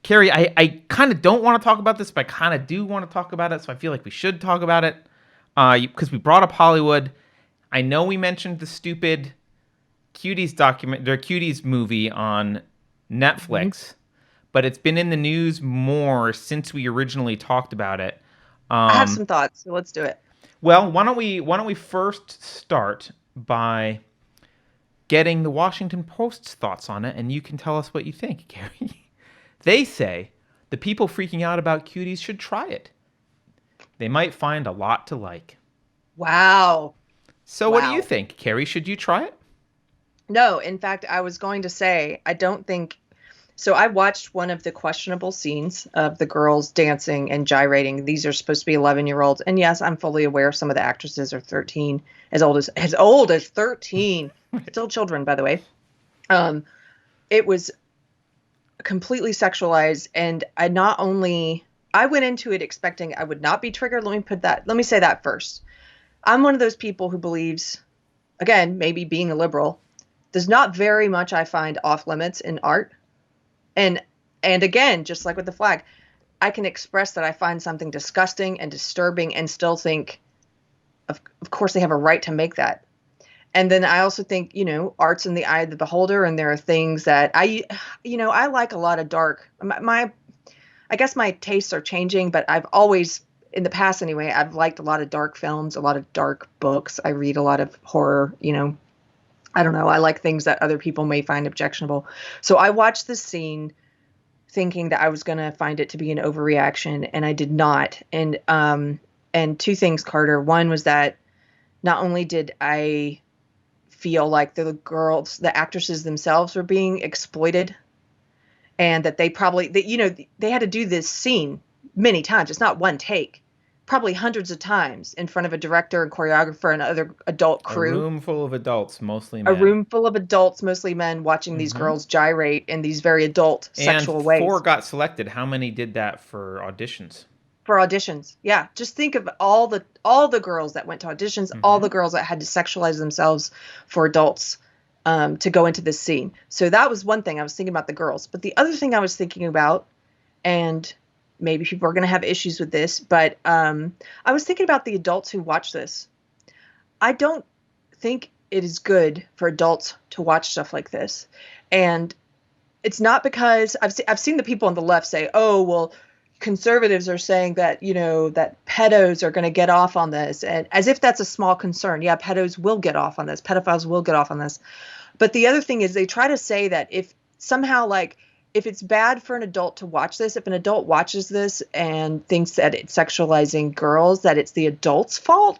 Carrie, I kind of don't want to talk about this, but I kind of do want to talk about it, so I feel like we should talk about it. Because we brought up Hollywood. I know we mentioned the stupid Cuties movie on Mhm. Netflix, but it's been in the news more since we originally talked about it. I have Um, some thoughts, so let's do it. well, why don't we first start by getting the Washington Post's thoughts on it, and you can tell us what you think, Carrie. They say the people freaking out about Cuties should try it. They might find a lot to like. Wow. So, what do you Wow. think, Carrie? Should you try it? No, in fact, I was going to say, I don't think so. I watched one of the questionable scenes of the girls dancing and gyrating. These are supposed to be 11-year-olds. And yes, I'm fully aware some of the actresses are 13, as old as 13. Still children, by the way. Um, it was completely sexualized, and I went into it expecting I would not be triggered. Let me say that first. I'm one of those people who believes, again, maybe being a liberal, there's not very much I find off limits in art. And again, just like with the flag, I can express that I find something disgusting and disturbing and still think of course they have a right to make that. And then I also think, art's in the eye of the beholder, and there are things that I like a lot of dark. I guess my tastes are changing, but I've always, in the past anyway, I've liked a lot of dark films, a lot of dark books. I read a lot of horror, I don't know. I like things that other people may find objectionable. So I watched this scene thinking that I was going to find it to be an overreaction, and I did not. And two things, Carter. One was that not only did I feel like the actresses themselves were being exploited, and that they had to do this scene many times. It's not one take, probably hundreds of times in front of a director and choreographer and other adult A crew. room full of adults, mostly A men. room full of adults, mostly men, watching these Mm-hmm. girls gyrate in these very adult And sexual four ways got selected. How many did that for auditions? for auditions. Yeah, just think of all the girls that went to auditions, all Mm-hmm. the girls that had to sexualize themselves for adults, to go into this scene. So that was one thing I was thinking about the girls. But the other thing I was thinking about, and maybe people are going to have issues with this, but I was thinking about the adults who watch this. I don't think it is good for adults to watch stuff like this. And it's not because I've seen the people on the left say, "Oh, well, conservatives are saying that, that pedos are going to get off on this," and as if that's a small concern. Yeah, pedos will get off on this. Pedophiles will get off on this. But the other thing is they try to say that if somehow, like, if it's bad for an adult to watch this, if an adult watches this and thinks that it's sexualizing girls, that it's the adult's fault,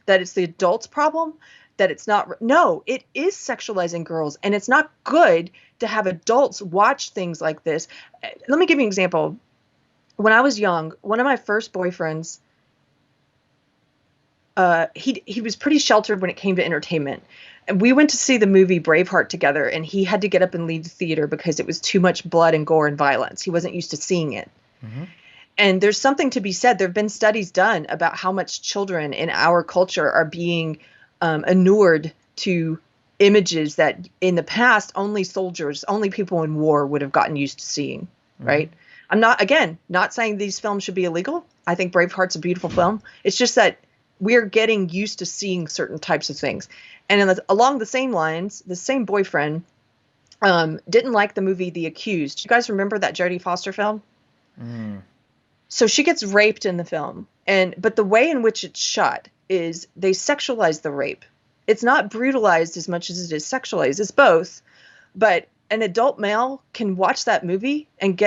that it's the adult's problem, that it's not. No, it is sexualizing girls, and it's not good to have adults watch things like this. Let me give you an example. When I was young, one of my first boyfriends, he was pretty sheltered when it came to entertainment. And we went to see the movie Braveheart together, and he had to get up and leave the theater because it was too much blood and gore and violence. He wasn't used to seeing it. Mm-hmm. And there's something to be said. There have been studies done about how much children in our culture are being inured to images that in the past only soldiers, only people in war would have gotten used to seeing, Mm-hmm. right? I'm not, again, not saying these films should be illegal. I think Braveheart's a beautiful film. It's just that we're getting used to seeing certain types of things. And along the same lines, the same boyfriend didn't like the movie The Accused. You guys remember that Jodie Foster film? Mm. So she gets raped in the film, but the way in which it's shot is they sexualize the rape. It's not brutalized as much as it is sexualized. It's both, but an adult male can watch that movie and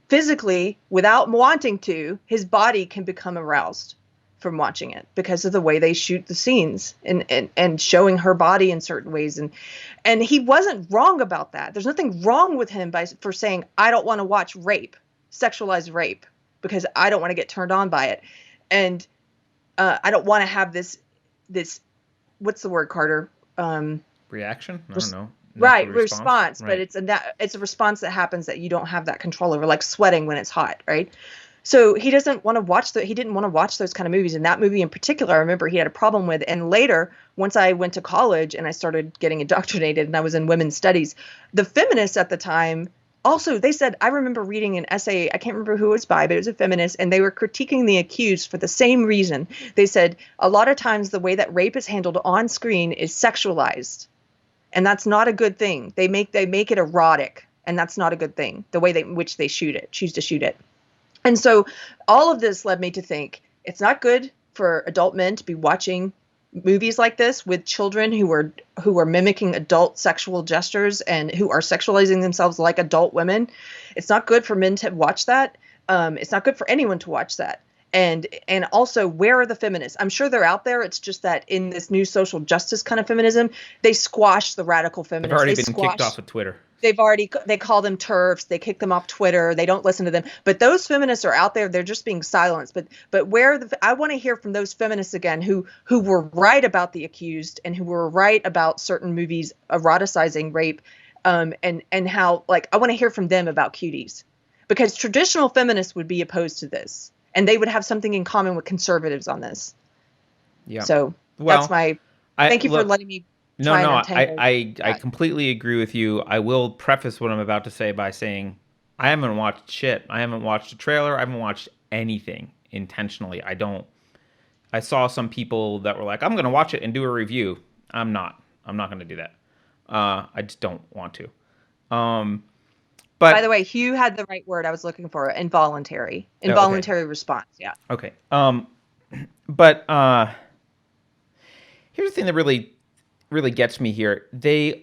physically, without wanting to, his body can become aroused from watching it because of the way they shoot the scenes and showing her body in certain ways. And he wasn't wrong about that. There's nothing wrong with him for saying, I don't want to watch rape, sexualized rape, because I don't want to get turned on by it. And I don't want to have this, what's the word, Carter? Reaction? I don't know. Natural Right, response? response, but Right. it's a response that happens that you don't have that control over, like sweating when it's hot, right? So he doesn't want to watch he didn't want to watch those kind of movies. And that movie in particular, I remember he had a problem with. And later, once I went to college and I started getting indoctrinated and I was in women's studies, the feminists at the time also, they said, I remember reading an essay, I can't remember who it was by, but it was a feminist, and they were critiquing the accused for the same reason. They said a lot of times the way that rape is handled on screen is sexualized. And that's not a good thing. They make it erotic, and that's not a good thing, the way which they choose to shoot it. And so all of this led me to think it's not good for adult men to be watching movies like this with children who are mimicking adult sexual gestures and who are sexualizing themselves like adult women. It's not good for men to watch that. It's not good for anyone to watch that. And also, where are the feminists? I'm sure they're out there. It's just that in this new social justice kind of feminism, they squash the radical feminists. They've already been kicked off of Twitter. They call them TERFs. They kick them off Twitter. They don't listen to them. But those feminists are out there. They're just being silenced. But I want to hear from those feminists again who were right about the accused and who were right about certain movies eroticizing rape, and how, like, I want to hear from them about Cuties, because traditional feminists would be opposed to this, and they would have something in common with conservatives on this. Yeah. So that's my. Thank you for letting me. No, I completely agree with you. I will preface what I'm about to say by saying I haven't watched shit. I haven't watched a trailer. I haven't watched anything intentionally. I saw some people that were like, I'm going to watch it and do a review. I'm not going to do that. I just don't want to. But by the way, Hugh had the right word I was looking for: involuntary response. Yeah. Okay. But here's the thing that really gets me here. They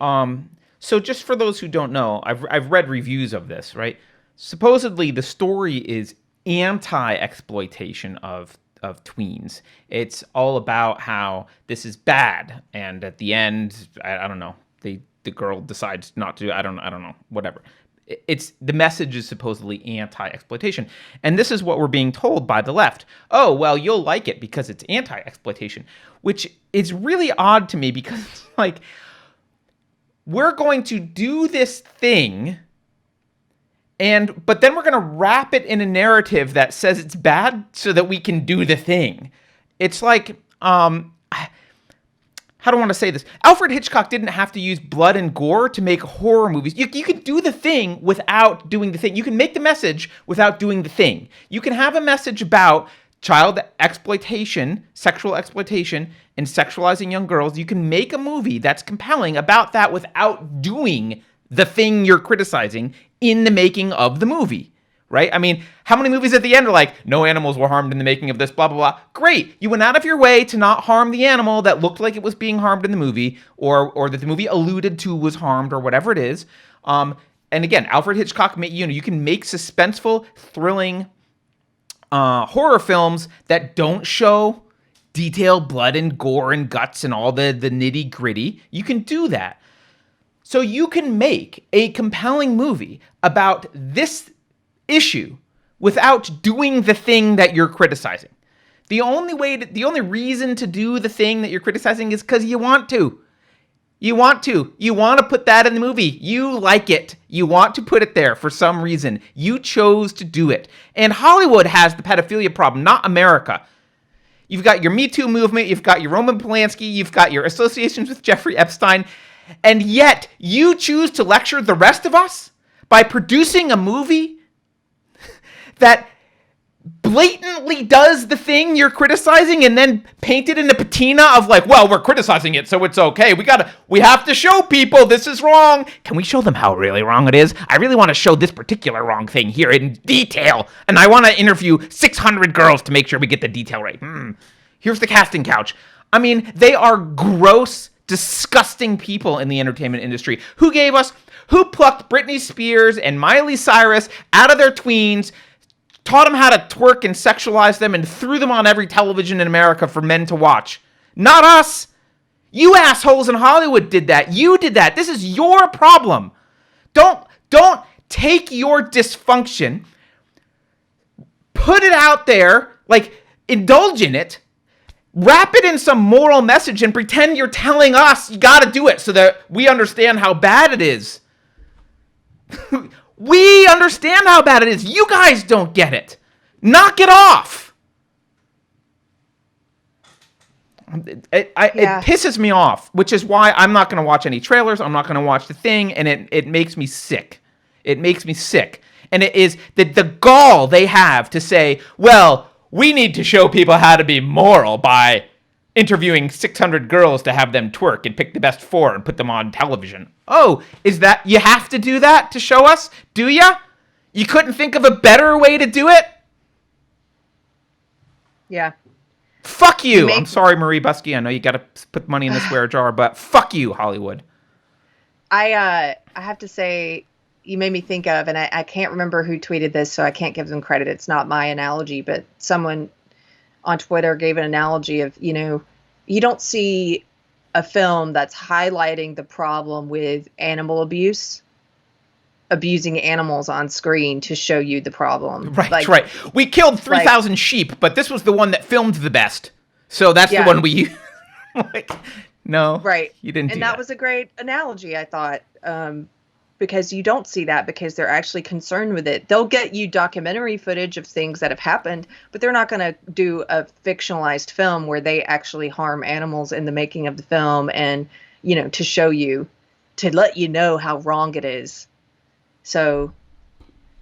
so just for those who don't know, I've read reviews of this, right? Supposedly the story is anti-exploitation of tweens. It's all about how this is bad, and at the end, I don't know, the girl decides not to. I don't know, whatever. It's the message is supposedly anti-exploitation, and this is what we're being told by the left. Oh, well, you'll like it because it's anti-exploitation, which is really odd to me, because it's like, we're going to do this thing, but then we're going to wrap it in a narrative that says it's bad so that we can do the thing. It's like, how do I want to say this? Alfred Hitchcock didn't have to use blood and gore to make horror movies. You can do the thing without doing the thing. You can make the message without doing the thing. You can have a message about child exploitation, sexual exploitation, and sexualizing young girls. You can make a movie that's compelling about that without doing the thing you're criticizing in the making of the movie. Right? I mean, how many movies at the end are like, no animals were harmed in the making of this, blah, blah, blah. Great. You went out of your way to not harm the animal that looked like it was being harmed in the movie, or that the movie alluded to was harmed, or whatever it is. And again, Alfred Hitchcock, you can make suspenseful, thrilling horror films that don't show detailed blood and gore and guts and all the nitty gritty. You can do that. So you can make a compelling movie about this issue without doing the thing that you're criticizing. The only reason to do the thing that you're criticizing is because you want to. You want to put that in the movie. You like it. You want to put it there for some reason. You chose to do it. And Hollywood has the pedophilia problem, not America. You've got your Me Too movement. You've got your Roman Polanski. You've got your associations with Jeffrey Epstein. And yet you choose to lecture the rest of us by producing a movie that blatantly does the thing you're criticizing and then paint it in the patina of like, well, we're criticizing it, so it's okay. We have to show people this is wrong. Can we show them how really wrong it is? I really want to show this particular wrong thing here in detail, and I want to interview 600 girls to make sure we get the detail right. Here's the casting couch. I mean, they are gross, disgusting people in the entertainment industry who plucked Britney Spears and Miley Cyrus out of their tweens, taught them how to twerk and sexualize them, and threw them on every television in America for men to watch. Not us. You assholes in Hollywood did that. You did that. This is your problem. Don't take your dysfunction, put it out there, like, indulge in it, wrap it in some moral message, and pretend you're telling us you gotta do it so that we understand how bad it is. We understand how bad it is. You guys don't get it. Knock it off. It Yeah. pisses me off, which is why I'm not going to watch any trailers. I'm not going to watch the thing, and it makes me sick. It makes me sick. And it is the gall they have to say, well, we need to show people how to be moral by interviewing 600 girls to have them twerk and pick the best 4 and put them on television. Oh, is that, you have to do that to show us? Do ya? You couldn't think of a better way to do it? Yeah. Fuck You you. I'm make sorry, Marie Busky. I know you got to put money in the swear jar, but fuck you, Hollywood. I have to say, you made me think of, and I can't remember who tweeted this, so I can't give them credit. It's not my analogy, but someone on Twitter gave an analogy of, you don't see a film that's highlighting the problem with animal abuse, abusing animals on screen to show you the problem. Right, right. We killed 3,000 sheep, but this was the one that filmed the best. So that's the one we use. Like, no, right. You didn't do and that. that was a great analogy, I thought, because you don't see that because they're actually concerned with it. They'll get you documentary footage of things that have happened, but they're not going to do a fictionalized film where they actually harm animals in the making of the film and, to show you, to let you know how wrong it is. So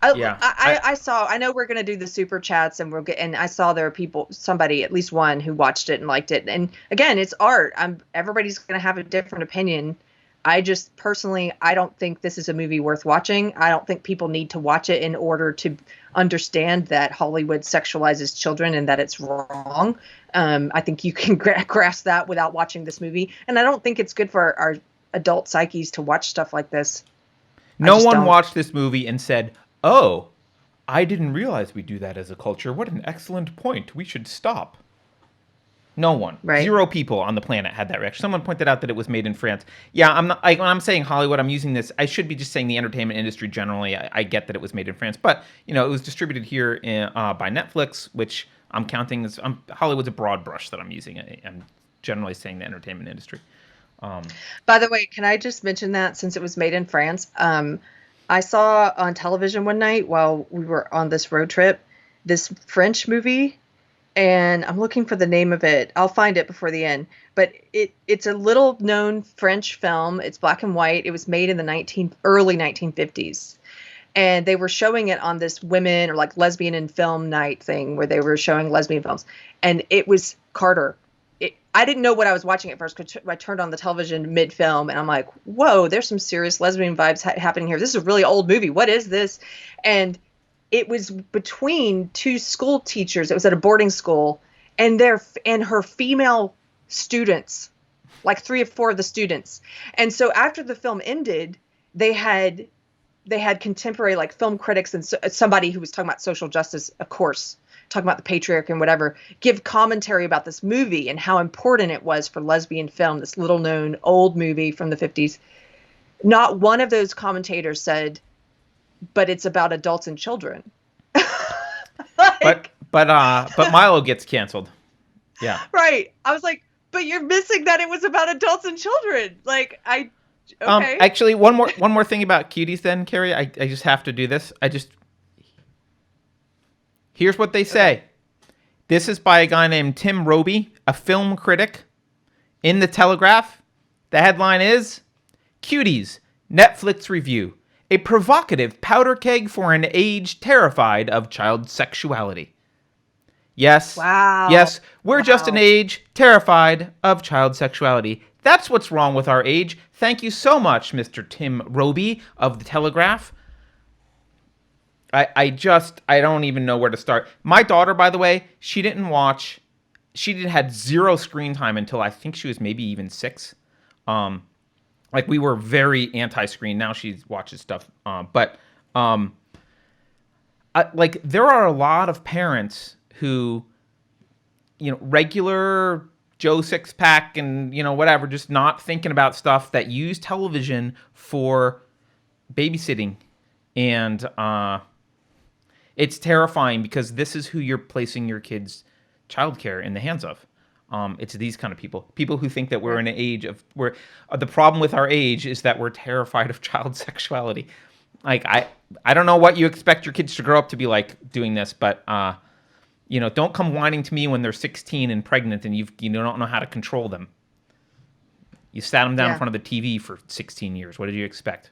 I know we're going to do the super chats and and I saw there are people, somebody, at least one, who watched it and liked it. And again, it's art. Everybody's going to have a different opinion. I just personally, I don't think this is a movie worth watching. I don't think people need to watch it in order to understand that Hollywood sexualizes children and that it's wrong. I think you can grasp that without watching this movie. And I don't think it's good for our adult psyches to watch stuff like this. No one watched this movie and said, oh, I didn't realize we do that as a culture. What an excellent point. We should stop. No one. Right. 0 people on the planet had that reaction. Someone pointed out that it was made in France. Yeah, I'm not. When I'm saying Hollywood, I'm using this. I should be just saying the entertainment industry generally. I get that it was made in France, but it was distributed here by Netflix, which I'm counting as Hollywood's a broad brush that I'm using. I'm generally saying the entertainment industry. By the way, can I just mention that since it was made in France, I saw on television one night while we were on this road trip this French movie. And I'm looking for the name of it. I'll find it before the end. But it's a little known French film. It's black and white. It was made in the early 1950s. And they were showing it on this women or like lesbian in film night thing where they were showing lesbian films. And it was Carter. I didn't know what I was watching at first because I turned on the television mid-film and I'm like, whoa, there's some serious lesbian vibes happening here. This is a really old movie. What is this? And it was between 2 school teachers. It was at a boarding school, and her female students, like 3 or 4 of the students. And so after the film ended, they had contemporary like film critics and somebody who was talking about social justice, of course, talking about the patriarchy and whatever, give commentary about this movie and how important it was for lesbian film, this little known old movie from the 50s. Not one of those commentators said, but it's about adults and children. But Milo gets canceled. Yeah. Right. I was like, but you're missing that it was about adults and children. Like, okay. Actually, one more thing about Cuties then, Carrie. I just have to do this. Here's what they say. Okay. This is by a guy named Tim Roby, a film critic, in The Telegraph. The headline is, Cuties, Netflix review. A provocative powder keg for an age terrified of child sexuality. Yes. Wow. Yes, we're just an age terrified of child sexuality. That's what's wrong with our age. Thank you so much, Mr. Tim Roby of The Telegraph. I don't even know where to start. My daughter, by the way, she had 0 screen time until I think she was maybe even 6. Like, we were very anti-screen. Now she watches stuff. But there are a lot of parents who, regular Joe Six-Pack and, whatever, just not thinking about stuff that use television for babysitting. And it's terrifying because this is who you're placing your kids' childcare in the hands of. It's these kind of people who think that we're in an age of where the problem with our age is that we're terrified of child sexuality. Like, I don't know what you expect your kids to grow up to be like doing this, but Don't come whining to me when they're 16 and pregnant and you don't know how to control them. You sat them down in Yeah. front of the TV for 16 years. What did you expect?